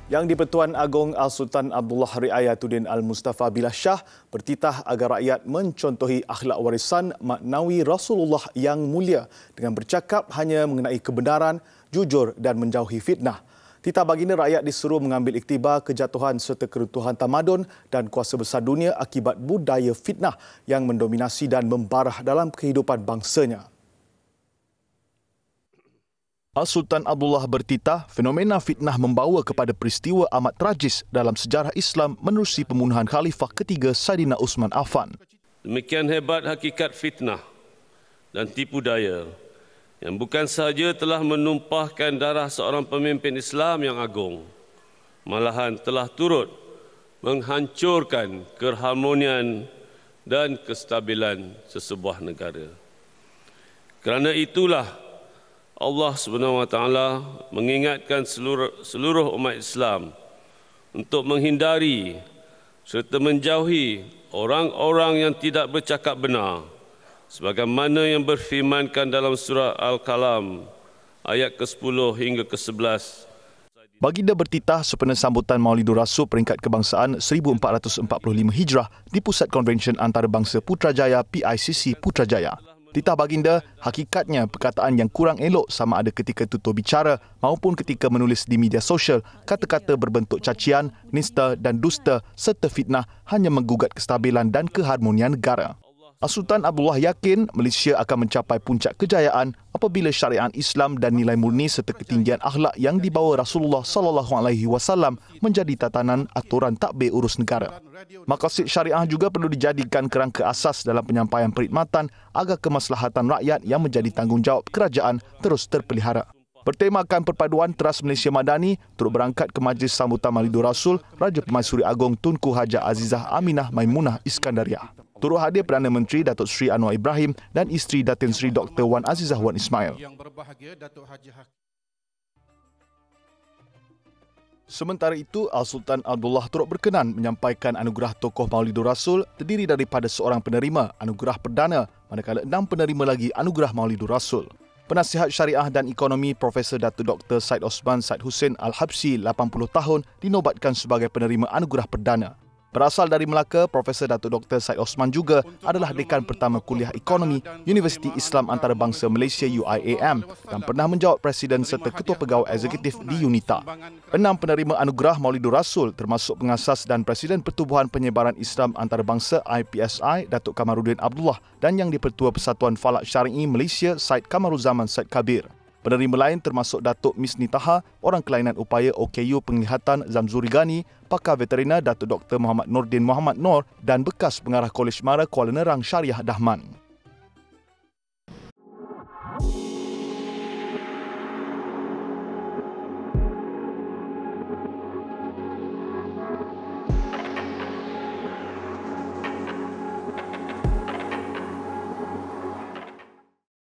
Yang di-Pertuan Agong Al-Sultan Abdullah Riayatuddin Al-Mustafa Billah Shah bertitah agar rakyat mencontohi akhlak warisan maknawi Rasulullah yang mulia dengan bercakap hanya mengenai kebenaran, jujur dan menjauhi fitnah. Titah baginda rakyat disuruh mengambil iktibar kejatuhan serta keruntuhan tamadun dan kuasa besar dunia akibat budaya fitnah yang mendominasi dan membarah dalam kehidupan bangsanya. Al-Sultan Abdullah bertitah, fenomena fitnah membawa kepada peristiwa amat tragis dalam sejarah Islam menerusi pembunuhan Khalifah ketiga Saidina Uthman Affan. Demikian hebat hakikat fitnah dan tipu daya yang bukan sahaja telah menumpahkan darah seorang pemimpin Islam yang agung, malahan telah turut menghancurkan keharmonian dan kestabilan sesebuah negara. Kerana itulah Allah SWT mengingatkan seluruh umat Islam untuk menghindari serta menjauhi orang-orang yang tidak bercakap benar, sebagaimana yang berfirmankan dalam surah Al-Qalam ayat ke-10 hingga ke-11. Baginda bertitah sempena sambutan Maulidur Rasul peringkat kebangsaan 1445 Hijrah di Pusat Konvensyen Antarabangsa Putrajaya PICC Putrajaya. Titah baginda, hakikatnya perkataan yang kurang elok sama ada ketika tutur bicara maupun ketika menulis di media sosial, kata-kata berbentuk cacian, nista dan dusta serta fitnah hanya menggugat kestabilan dan keharmonian negara. Al-Sultan Abdullah yakin Malaysia akan mencapai puncak kejayaan apabila syariat Islam dan nilai murni serta ketinggian akhlak yang dibawa Rasulullah SAW menjadi tatanan aturan takbir urus negara. Maqasid syariah juga perlu dijadikan kerangka asas dalam penyampaian perkhidmatan agar kemaslahatan rakyat yang menjadi tanggungjawab kerajaan terus terpelihara. Bertemakan perpaduan Teras Malaysia Madani, turut berangkat ke majlis sambutan Maulidur Rasul Raja Pemaisuri Agong Tunku Haja Azizah Aminah Maimunah Iskandariah. Turut hadir Perdana Menteri Datuk Seri Anwar Ibrahim dan isteri Datin Seri Dr. Wan Azizah Wan Ismail. Sementara itu, Al-Sultan Abdullah turut berkenan menyampaikan anugerah tokoh Maulidur Rasul terdiri daripada seorang penerima anugerah perdana, manakala 6 penerima lagi anugerah Maulidur Rasul. Penasihat Syariah dan Ekonomi Profesor Datuk Dr. Syed Osman Syed Hussein Al-Habsyi 80 tahun dinobatkan sebagai penerima anugerah perdana. Berasal dari Melaka, Profesor Datuk Dr. Syed Osman juga adalah dekan pertama kuliah ekonomi Universiti Islam Antarabangsa Malaysia UIAM dan pernah menjawat Presiden serta Ketua Pegawai Eksekutif di UNITA. 6 penerima anugerah Maulidur Rasul termasuk pengasas dan Presiden Pertubuhan Penyebaran Islam Antarabangsa IPSI Datuk Kamaruddin Abdullah dan Yang di-Pertua Persatuan Falak Syar'i Malaysia Syed Kamaruzaman Syed Kabir. Penerima lain termasuk Datuk Misni Taha, Orang Kelainan Upaya OKU Penglihatan Zamzuri Ghani, Pakar Veterina Datuk Dr. Muhammad Nordin Muhammad Nor dan bekas pengarah Kolej Mara Kuala Nerang Syariah Dahman.